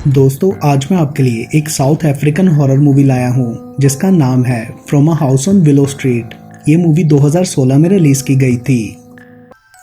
दोस्तों आज मैं आपके लिए एक साउथ अफ्रीकन हॉरर मूवी लाया हूँ जिसका नाम है from a house on willow street. ये मूवी 2016 में रिलीज की गई थी।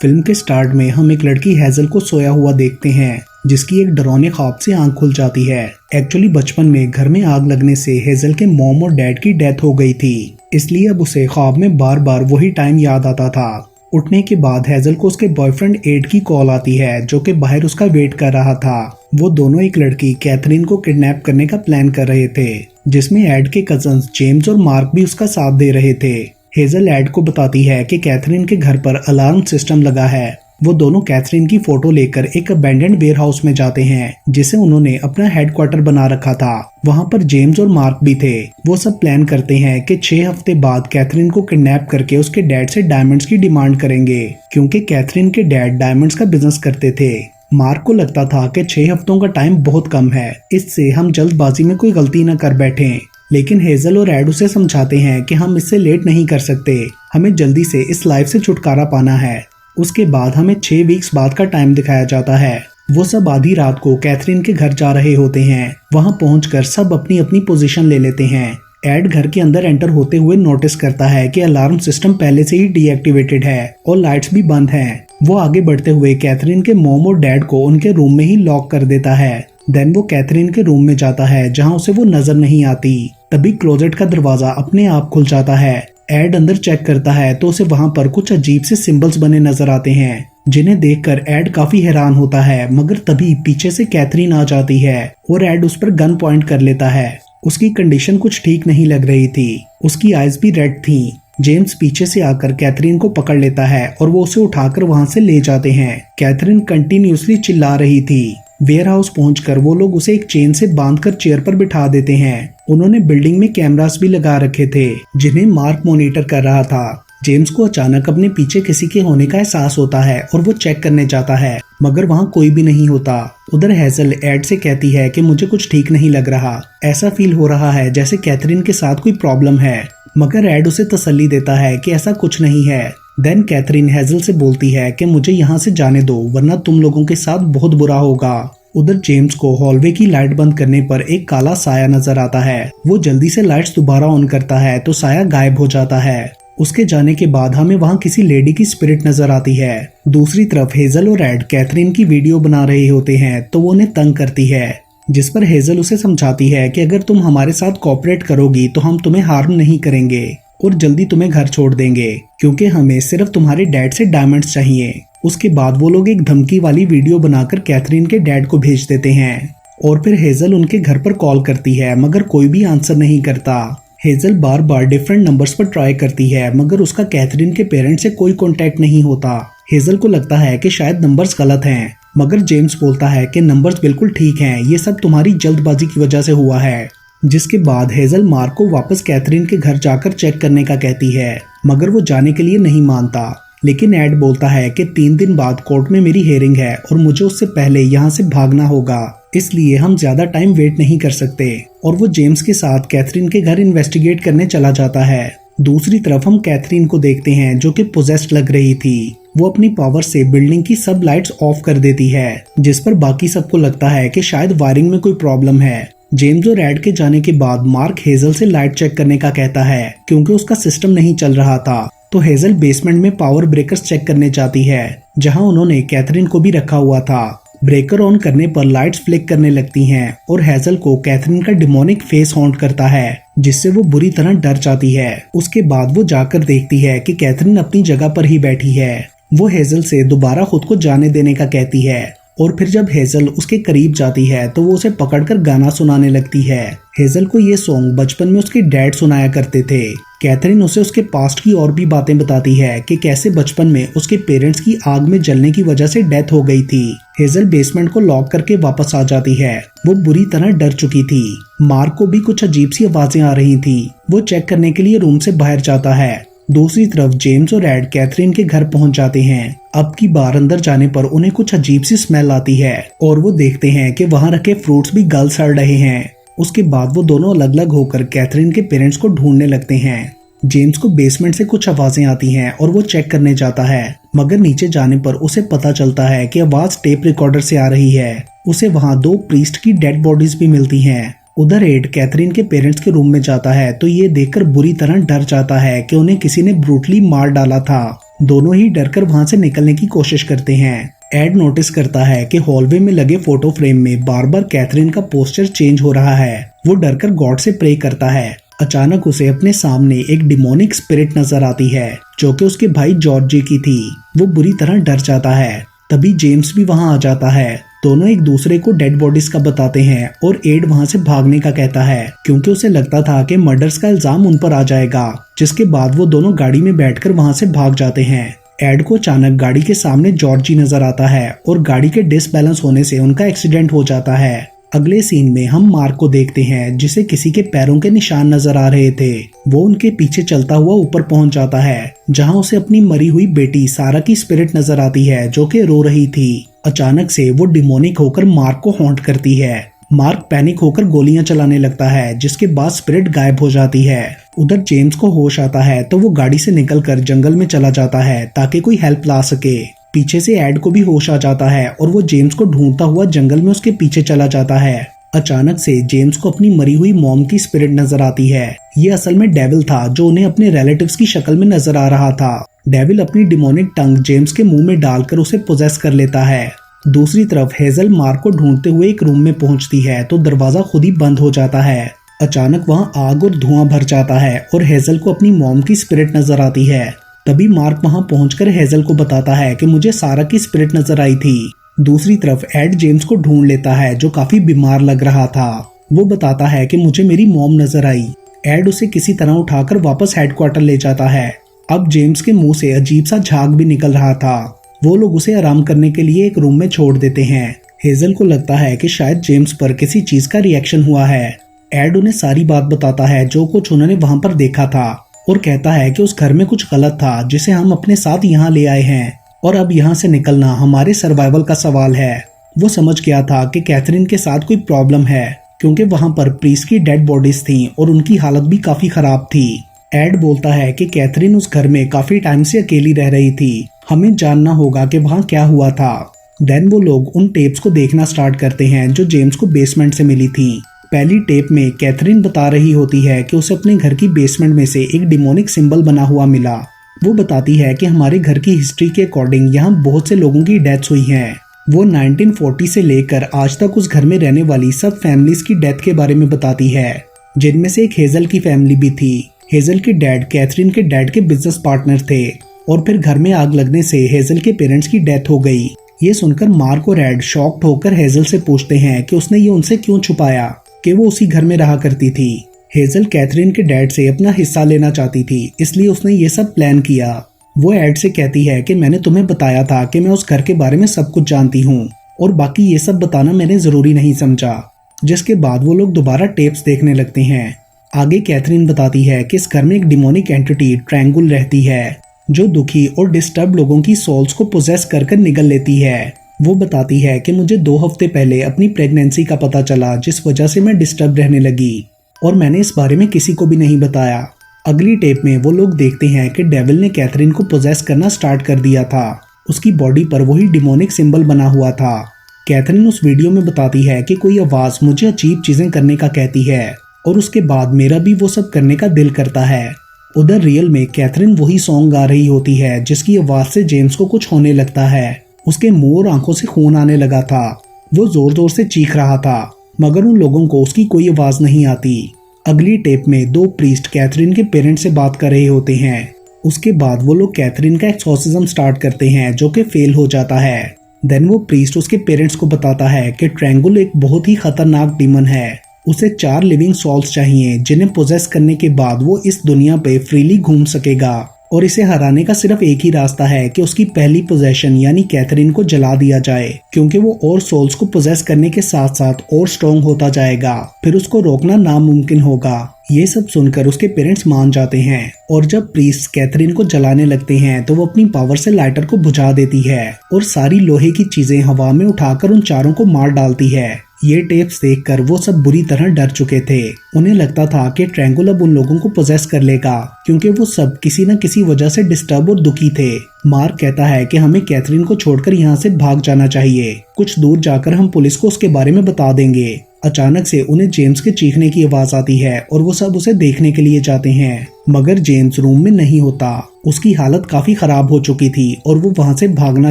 फिल्म के स्टार्ट में हम एक लड़की हेजल को सोया हुआ देखते हैं जिसकी एक डरावने ख्वाब से आंख खुल जाती है। एक्चुअली बचपन में घर में आग लगने से हेजल के मॉम और डैड की डेथ हो गई थी, इसलिए अब उसे ख्वाब में बार बार वही टाइम याद आता था। उठने के बाद हेजल को उसके बॉयफ्रेंड एड की कॉल आती है जो कि बाहर उसका वेट कर रहा था। वो दोनों एक लड़की कैथरीन को किडनैप करने का प्लान कर रहे थे, जिसमें एड के कजन्स जेम्स और मार्क भी उसका साथ दे रहे थे। हेजल एड को बताती है कि कैथरीन के घर पर अलार्म सिस्टम लगा है। वो दोनों कैथरीन की फोटो लेकर एक अबैंडन्ड वेयर हाउस में जाते हैं जिसे उन्होंने अपना हेडक्वार्टर बना रखा था। वहाँ पर जेम्स और मार्क भी थे। वो सब प्लान करते हैं कि 6 हफ्ते बाद कैथरीन को किडनैप करके उसके डैड से डायमंड्स की डिमांड करेंगे, क्योंकि कैथरीन के डैड डायमंड्स का बिजनेस करते थे। मार्क को लगता था कि 6 हफ्तों का टाइम बहुत कम है, इससे हम जल्दबाजी में कोई गलती न कर बैठें। लेकिन हेजल और एड उसे समझाते हैं कि हम इससे लेट नहीं कर सकते, हमें जल्दी से इस लाइफ से छुटकारा पाना है। उसके बाद हमें 6 वीक्स बाद का टाइम दिखाया जाता है। वो सब आधी रात को कैथरीन के घर जा रहे होते हैं। वहां पहुंचकर सब अपनी अपनी पोजीशन ले लेते हैं। एड घर के अंदर एंटर होते हुए नोटिस करता है कि अलार्म सिस्टम पहले से ही डीएक्टिवेटेड है और लाइट्स भी बंद हैं। वो आगे बढ़ते हुए कैथरीन के मॉम और डैड को उनके रूम में ही लॉक कर देता है। देन वो कैथरीन के रूम में जाता है जहां उसे वो नजर नहीं आती। तभी क्लोजेट का दरवाजा अपने आप खुल जाता है। एड अंदर चेक करता है तो उसे वहां पर कुछ अजीब से सिंबल्स बने नजर आते हैं, जिन्हें देखकर एड काफी हैरान होता है। मगर तभी पीछे से कैथरीन आ जाती है और एड उस पर गन पॉइंट कर लेता है। उसकी कंडीशन कुछ ठीक नहीं लग रही थी, उसकी आईज भी रेड थी। जेम्स पीछे से आकर कैथरीन को पकड़ लेता है और वो उसे उठाकर वहां से ले जाते हैं। कैथरीन कंटिन्यूअसली चिल्ला रही थी। वेयर हाउस पहुंचकर वो लोग उसे एक चेन से बांधकर चेयर पर बिठा देते हैं। उन्होंने बिल्डिंग में कैमरास भी लगा रखे थे जिन्हें मार्क मॉनिटर कर रहा था। जेम्स को अचानक अपने पीछे किसी के होने का एहसास होता है और वो चेक करने जाता है, मगर वहाँ कोई भी नहीं होता। उधर हेजल एड से कहती है कि मुझे कुछ ठीक नहीं लग रहा, ऐसा फील हो रहा है जैसे कैथरीन के साथ कोई प्रॉब्लम है। मगर एड उसे तसल्ली देता है कि ऐसा कुछ नहीं है। देन कैथरीन हेजल से बोलती है कि मुझे यहाँ से जाने दो वरना तुम लोगों के साथ बहुत बुरा होगा। उधर जेम्स को हॉलवे की लाइट बंद करने पर एक काला साया नजर आता है। वो जल्दी से लाइट्स दोबारा ऑन करता है तो साया गायब हो जाता है। उसके जाने के बाद हमें वहाँ किसी लेडी की स्पिरिट नजर आती है। दूसरी तरफ हेजल और एड कैथरीन की वीडियो बना रहे होते हैं तो वो उन्हें तंग करती है, जिस पर हेजल उसे समझाती है कि अगर तुम हमारे साथ कोऑपरेट करोगी तो हम तुम्हें हार्म नहीं करेंगे और जल्दी तुम्हें घर छोड़ देंगे, क्योंकि हमें सिर्फ तुम्हारे डैड से डायमंड्स चाहिए। उसके बाद वो लोग एक धमकी वाली वीडियो बनाकर कैथरीन के डैड को भेज देते हैं और फिर हेजल उनके घर पर कॉल करती है, मगर कोई भी आंसर नहीं करता। हेजल बार बार डिफरेंट नंबर्स पर ट्राई करती है, मगर उसका कैथरीन के पेरेंट्स से कोई कांटेक्ट नहीं होता। हेजल को लगता है कि शायद नंबर्स गलत हैं, मगर जेम्स बोलता है कि नंबर्स बिल्कुल ठीक हैं, ये सब तुम्हारी जल्दबाजी की वजह से हुआ है। जिसके बाद हेजल मार्क को वापस कैथरीन के घर जाकर चेक करने का कहती है, मगर वो जाने के लिए नहीं मानता। लेकिन एड बोलता है कि 3 दिन बाद कोर्ट में मेरी हियरिंग है और मुझे उससे पहले यहाँ से भागना होगा, इसलिए हम ज्यादा टाइम वेट नहीं कर सकते। और वो जेम्स के साथ कैथरीन के घर इन्वेस्टिगेट करने चला जाता है। दूसरी तरफ हम कैथरीन को देखते हैं जो कि पोजेस्ड लग रही थी। वो अपनी पावर से बिल्डिंग की सब लाइट्स ऑफ कर देती है, जिस पर बाकी सबको लगता है कि शायद वायरिंग में कोई प्रॉब्लम है। जेम्स और एड के जाने के बाद मार्क हेजल से लाइट चेक करने का कहता है, क्योंकि उसका सिस्टम नहीं चल रहा था। तो हेजल बेसमेंट में पावर ब्रेकर्स चेक करने जाती है जहां उन्होंने कैथरीन को भी रखा हुआ था। ब्रेकर ऑन करने पर लाइट्स फ्लिक करने लगती हैं और हेजल को कैथरीन का डिमोनिक फेस हॉन्ट करता है, जिससे वो बुरी तरह डर जाती है। उसके बाद वो जाकर देखती है कि कैथरीन अपनी जगह पर ही बैठी है। वो हेजल से दोबारा खुद को जाने देने का कहती है और फिर जब हेजल उसके करीब जाती है तो वो उसे पकड़कर गाना सुनाने लगती है। हेजल को ये सॉन्ग बचपन में उसके डैड सुनाया करते थे। कैथरीन उसे उसके पास्ट की और भी बातें बताती है कि कैसे बचपन में उसके पेरेंट्स की आग में जलने की वजह से डेथ हो गई थी। हेजल बेसमेंट को लॉक करके वापस आ जाती है। वो बुरी तरह डर चुकी थी। मार्क को भी कुछ अजीब सी आवाजें आ रही थी। वो चेक करने के लिए रूम से बाहर जाता है। दूसरी तरफ जेम्स और एड कैथरीन के घर पहुंच जाते हैं। अब की बार अंदर जाने पर उन्हें कुछ अजीब सी स्मेल आती है और वो देखते हैं कि वहां रखे फ्रूट्स भी गल सड़ रहे हैं। उसके बाद वो दोनों अलग अलग होकर कैथरीन के पेरेंट्स को ढूंढने लगते हैं। जेम्स को बेसमेंट से कुछ आवाजें आती हैं और वो चेक करने जाता है, मगर नीचे जाने पर उसे पता चलता है कि आवाज टेप रिकॉर्डर से आ रही है। उसे वहाँ 2 प्रीस्ट की डेड बॉडीज भी मिलती हैं। उधर एड कैथरीन के पेरेंट्स के रूम में जाता है तो ये देखकर बुरी तरह डर जाता है कि उन्हें किसी ने ब्रूटली मार डाला था। दोनों ही डरकर वहाँ से निकलने की कोशिश करते हैं। एड नोटिस करता है कि हॉलवे में लगे फोटो फ्रेम में बार बार कैथरीन का पोस्चर चेंज हो रहा है। वो डरकर गॉड से प्रे करता है। अचानक उसे अपने सामने एक डिमोनिक स्पिरिट नजर आती है जो कि उसके भाई जॉर्जी की थी। वो बुरी तरह डर जाता है। तभी जेम्स भी वहां आ जाता है। दोनों एक दूसरे को डेड बॉडीज का बताते हैं और एड वहां से भागने का कहता है क्योंकि उसे लगता था कि मर्डर्स का इल्जाम उन पर आ जाएगा। जिसके बाद वो दोनों गाड़ी में बैठकर वहां से भाग जाते हैं। एड को अचानक गाड़ी के सामने जॉर्जी नजर आता है और गाड़ी के डिसबैलेंस होने से उनका एक्सीडेंट हो जाता है। अगले सीन में हम मार्क को देखते हैं जिसे किसी के पैरों के निशान नजर आ रहे थे। वो उनके पीछे चलता हुआ ऊपर पहुंच जाता है जहां उसे अपनी मरी हुई बेटी सारा की स्पिरिट नजर आती है जो कि रो रही थी। अचानक से वो डिमोनिक होकर मार्क को हॉन्ट करती है। मार्क पैनिक होकर गोलियां चलाने लगता है जिसके बाद स्पिरिट गायब हो जाती है। उधर जेम्स को होश आता है तो वो गाड़ी से निकलकर जंगल में चला जाता है ताकि कोई हेल्प ला सके। पीछे से एड को भी होश आ जाता है और वो जेम्स को ढूंढता हुआ जंगल में उसके पीछे चला जाता है। अचानक से जेम्स को अपनी मरी हुई मॉम की स्पिरिट नजर आती है। ये असल में डेविल था जो उन्हें अपने रिलेटिव्स की शक्ल में नजर आ रहा था। डेविल अपनी डिमोनिक टंग जेम्स के मुंह में डालकर उसे पोजेस कर लेता है। दूसरी तरफ हेजल मार्क को ढूंढते हुए एक रूम में पहुंचती है तो दरवाजा खुद ही बंद हो जाता है। अचानक वहां आग और धुआं भर जाता है और हेजल को अपनी मॉम की स्पिरिट नजर आती है। तभी मार्क वहां पहुंचकर हेजल को बताता है कि मुझे सारा की स्पिरिट नजर आई थी। दूसरी तरफ एड जेम्स को ढूंढ लेता है जो काफी बीमार लग रहा था। वो बताता है कि मुझे मेरी मॉम नजर आई। एड उसे किसी तरह उठाकर वापस हेडक्वार्टर ले जाता है। अब जेम्स के मुंह से अजीब सा झाग भी निकल रहा था। वो लोग उसे आराम करने के लिए एक रूम में छोड़ देते हैं। हेजल को लगता है कि शायद जेम्स पर किसी चीज का रिएक्शन हुआ है। एड उन्हें सारी बात बताता है जो कुछ उन्होंने वहां पर देखा था और कहता है कि उस घर में कुछ गलत था जिसे हम अपने साथ यहाँ ले आए हैं और अब यहाँ से निकलना हमारे सर्वाइवल का सवाल है। वो समझ गया था कि कैथरीन के साथ कोई प्रॉब्लम है क्योंकि वहां पर प्रीस्ट की डेड बॉडीज थी और उनकी हालत भी काफी खराब थी। एड बोलता है कि कैथरीन उस घर में काफी टाइम से अकेली रह रही थी। हमें जानना होगा कि वहां क्या हुआ था। देन वो लोग उन टेप्स को देखना स्टार्ट करते हैं जो जेम्स को बेसमेंट से मिली थी। पहली टेप में कैथरीन बता रही होती है कि उसे अपने घर की बेसमेंट में से एक डिमोनिक सिंबल बना हुआ मिला। वो बताती है कि हमारे घर की हिस्ट्री के अकॉर्डिंग यहाँ बहुत से लोगों की डेथ्स हुई हैं। वो 1940 से लेकर आज तक उस घर में रहने वाली सब फैमिलीज की डेथ के बारे में बताती है, जिनमें से एक हेजल की फैमिली भी थी। हेजल के डैड कैथरीन के डैड के बिजनेस पार्टनर थे और फिर घर में आग लगने से हेजल के पेरेंट्स की डेथ हो गई। ये सुनकर मार्क और एड शॉक्ड होकर हेजल से पूछते हैं कि उसने ये उनसे क्यों छुपाया कि वो उसी घर में रहा करती थी। हेजल कैथरीन के डैड से अपना हिस्सा लेना चाहती थी, इसलिए उसने ये सब प्लान किया। वो एड से कहती है कि मैंने तुम्हें बताया था कि मैं उस घर के बारे में सब कुछ जानती हूँ और बाकी ये सब बताना मैंने जरूरी नहीं समझा। जिसके बाद वो लोग दोबारा टेप्स देखने लगते हैं। आगे कैथरीन बताती है कि इस घर में एक डिमोनिक एंटिटी ट्रायंगुल रहती है जो दुखी और डिस्टर्ब लोगों की सोल्स को पोजेस कर निगल लेती है। वो बताती है कि मुझे 2 हफ्ते पहले अपनी प्रेगनेंसी का पता चला जिस वजह से मैं डिस्टर्ब रहने लगी और मैंने इस बारे में किसी को भी नहीं बताया। अगली टेप में वो लोग देखते हैं कि डेविल ने कैथरीन को पोजेस करना स्टार्ट कर दिया था। उसकी बॉडी पर वही डिमोनिक सिंबल बना हुआ था। कैथरीन उस वीडियो में बताती है कि कोई आवाज मुझे अजीब चीजें करने का कहती है और उसके बाद मेरा भी वो सब करने का दिल करता है। उधर रियल में कैथरीन वही सॉन्ग गा रही होती है जिसकी आवाज से जेम्स को कुछ होने लगता है। उसके मुंह और आंखों से खून आने लगा था। वो जोर जोर से चीख रहा था मगर उन लोगों को उसकी कोई आवाज नहीं आती। अगली टेप में 2 प्रीस्ट कैथरीन के पेरेंट्स से बात कर रहे होते हैं। उसके बाद वो लोग कैथरीन का एक्सोर्सिज्म स्टार्ट करते हैं जो कि फेल हो जाता है। देन वो प्रीस्ट उसके पेरेंट्स को बताता है कि ट्रायंगुल एक बहुत ही खतरनाक डीमन है। उसे 4 लिविंग सोल्स चाहिए जिन्हें पोजेस करने के बाद वो इस दुनिया पे फ्रीली घूम सकेगा और इसे हराने का सिर्फ एक ही रास्ता है कि उसकी पहली पोजेशन यानी कैथरीन को जला दिया जाए, क्योंकि वो और सोल्स को पोजेस करने के साथ साथ और स्ट्रॉन्ग होता जाएगा। फिर उसको रोकना नामुमकिन होगा। ये सब सुनकर उसके पेरेंट्स मान जाते हैं और जब प्रीस्ट कैथरीन को जलाने लगते हैं तो वो अपनी पावर से लाइटर को बुझा देती है और सारी लोहे की चीजें हवा में उठाकर उन चारों को मार डालती है। ये टेप्स देखकर वो सब बुरी तरह डर चुके थे। उन्हें लगता था कि ट्रायंगुल अब उन लोगों को पोजेस कर लेगा, क्योंकि वो सब किसी न किसी वजह से डिस्टर्ब और दुखी थे। मार्क कहता है कि हमें कैथरीन को छोड़कर यहाँ से भाग जाना चाहिए। कुछ दूर जाकर हम पुलिस को उसके बारे में बता देंगे। अचानक से उन्हें जेम्स के चीखने की आवाज आती है और वो सब उसे देखने के लिए जाते हैं, मगर जेम्स रूम में नहीं होता। उसकी हालत काफी खराब हो चुकी थी और वो वहां से भागना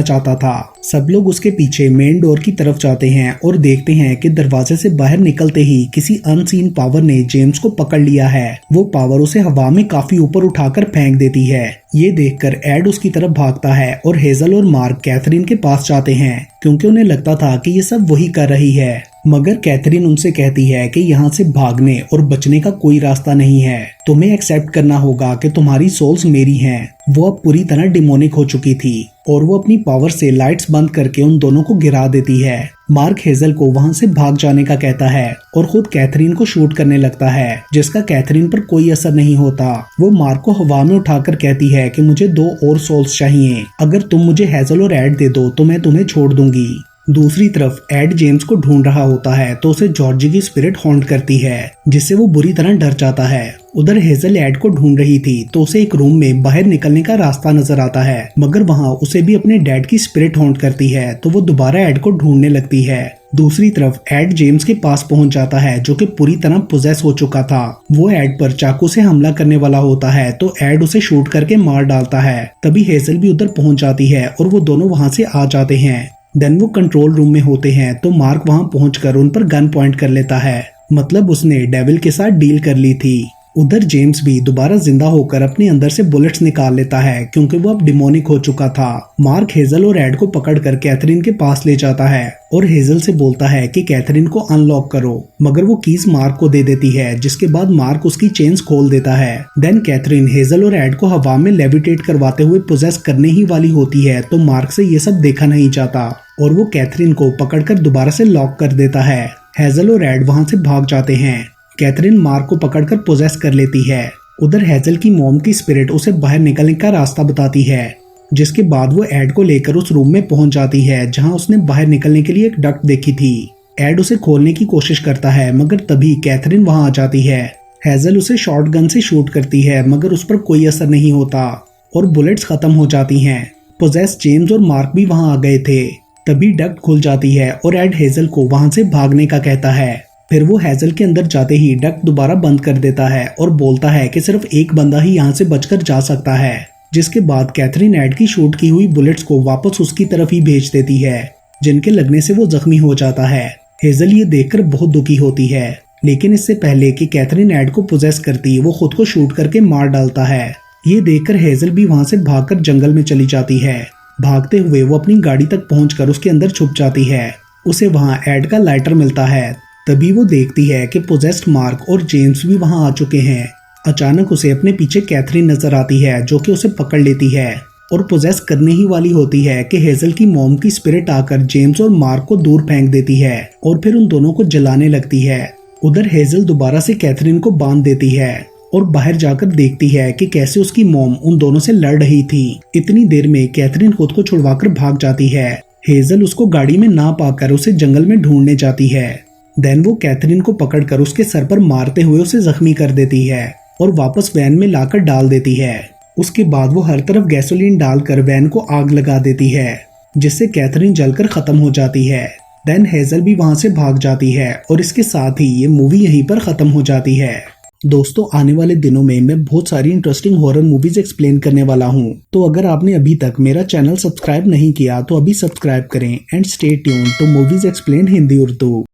चाहता था। सब लोग उसके पीछे मेन डोर की तरफ जाते हैं और देखते हैं कि दरवाजे से बाहर निकलते ही किसी अनसीन पावर ने जेम्स को पकड़ लिया है। वो पावर उसे हवा में काफी ऊपर उठाकर फेंक देती है। ये देखकर एड उसकी तरफ भागता है और हेजल और मार्क कैथरीन के पास जाते हैं, क्योंकि उन्हें लगता था कि ये सब वही कर रही है। मगर कैथरीन उनसे कहती है कि यहाँ से भागने और बचने का कोई रास्ता नहीं है। तुम्हें एक्सेप्ट करना होगा कि तुम्हारी सोल्स मेरी हैं। वो अब पूरी तरह डिमोनिक हो चुकी थी और वो अपनी पावर से लाइट्स बंद करके उन दोनों को गिरा देती है। मार्क हेजल को वहां से भाग जाने का कहता है और खुद कैथरीन को शूट करने लगता है, जिसका कैथरीन पर कोई असर नहीं होता। वो मार्क को हवा में उठाकर कहती है कि मुझे 2 और सोल्स चाहिए। अगर तुम मुझे हेजल और एड दे दो तो मैं तुम्हें छोड़ दूंगी। दूसरी तरफ एड जेम्स को ढूंढ रहा होता है तो उसे जॉर्जी की स्पिरिट हॉन्ट करती है, जिससे वो बुरी तरह डर जाता है। उधर हेजल एड को ढूंढ रही थी तो उसे एक रूम में बाहर निकलने का रास्ता नजर आता है, मगर वहाँ उसे भी अपने डैड की स्पिरिट हॉन्ट करती है, तो वो दोबारा एड को ढूंढने लगती है। दूसरी तरफ एड जेम्स के पास पहुंच जाता है, जो कि पूरी तरह पोजेस हो चुका था। वो एड पर चाकू से हमला करने वाला होता है तो एड उसे शूट करके मार डालता है। तभी हेजल भी उधर पहुंच जाती है और वो दोनों वहां से आ जाते हैं। देन वो कंट्रोल रूम में होते हैं तो मार्क वहां पहुंचकर उन पर गन पॉइंट कर लेता है, मतलब उसने डेविल के साथ डील कर ली थी। उधर जेम्स भी दोबारा जिंदा होकर अपने अंदर से बुलेट्स निकाल लेता है, क्योंकि वो अब डिमोनिक हो चुका था। मार्क हेजल और एड को पकड़कर कैथरीन के पास ले जाता है और हेजल से बोलता है कि कैथरीन को अनलॉक करो, मगर वो कीज मार्क को दे देती है, जिसके बाद मार्क उसकी चेन्स खोल देता है। देन कैथरीन हेजल और एड को हवा में लेविटेट करवाते हुए पोजेस करने ही वाली होती है, तो मार्क से ये सब देखा नहीं जाता और वो कैथरीन को पकड़कर दोबारा से लॉक कर देता है। हेजल और एड वहां से भाग जाते हैं। कैथरीन मार्क को पकड़कर पोजेस कर लेती है। उधर हेजल की मॉम की स्पिरिट उसे बाहर निकलने का रास्ता बताती है, जिसके बाद वो एड को लेकर उस रूम में पहुंच जाती है जहां उसने बाहर निकलने के लिए एक डक्ट देखी थी। एड उसे खोलने की कोशिश करता है, मगर तभी कैथरीन वहां आ जाती है। हेजल उसे शॉर्ट गन से शूट करती है, मगर उस पर कोई असर नहीं होता और बुलेट्स खत्म हो जाती हैं। पोजेस जेम्स और मार्क भी वहां आ गए थे। तभी डक्ट खुल जाती है और एड हेजल को वहां से भागने का कहता है। फिर वो हेजल के अंदर जाते ही डक्ट दोबारा बंद कर देता है और बोलता है कि सिर्फ एक बंदा ही यहाँ से बचकर जा सकता है, जिसके बाद कैथरीन एड की शूट की हुई बुलेट्स को वापस उसकी तरफ ही भेज देती है, जिनके लगने से वो जख्मी हो जाता है। हेजल ये देखकर बहुत दुखी होती है, लेकिन इससे पहले कि कैथरीन एड को पोजेस करती, वो खुद को शूट करके मार डालता है। ये देखकर हेजल भी वहां से भागकर जंगल में चली जाती है। भागते हुए वो अपनी गाड़ी तक पहुंचकर उसके अंदर छुप जाती है। उसे वहां एड का लाइटर मिलता है। तभी वो देखती है कि पोजेस्ड मार्क और जेम्स भी वहां आ चुके हैं। अचानक उसे अपने पीछे कैथरीन नजर आती है, जो कि उसे पकड़ लेती है और पोजेस करने ही वाली होती है कि हेजल की मॉम की स्पिरिट आकर जेम्स और मार्क को दूर फेंक देती है और फिर उन दोनों को जलाने लगती है। उधर हेजल दोबारा से कैथरीन को बांध देती है और बाहर जाकर देखती है कि कैसे उसकी मॉम उन दोनों से लड़ रही थी। इतनी देर में कैथरीन खुद को छुड़वाकर भाग जाती है। हेजल उसको गाड़ी में ना पाकर उसे जंगल में ढूंढने जाती है। देन वो कैथरीन को पकड़कर उसके सर पर मारते हुए उसे जख्मी कर देती है और वापस वैन में लाकर डाल देती है। उसके बाद वो हर तरफ गैसोलीन डालकर वैन को आग लगा देती है, जिससे कैथरीन जलकर खत्म हो जाती है। देन हेजल भी वहां से भाग जाती है और इसके साथ ही ये मूवी यहीं पर खत्म हो जाती है। दोस्तों, आने वाले दिनों में मैं बहुत सारी इंटरेस्टिंग हॉरर मूवीज एक्सप्लेन करने वाला हूं, तो अगर आपने अभी तक मेरा चैनल सब्सक्राइब नहीं किया तो अभी सब्सक्राइब करें and stay tuned to movies explain Hindi Urdu.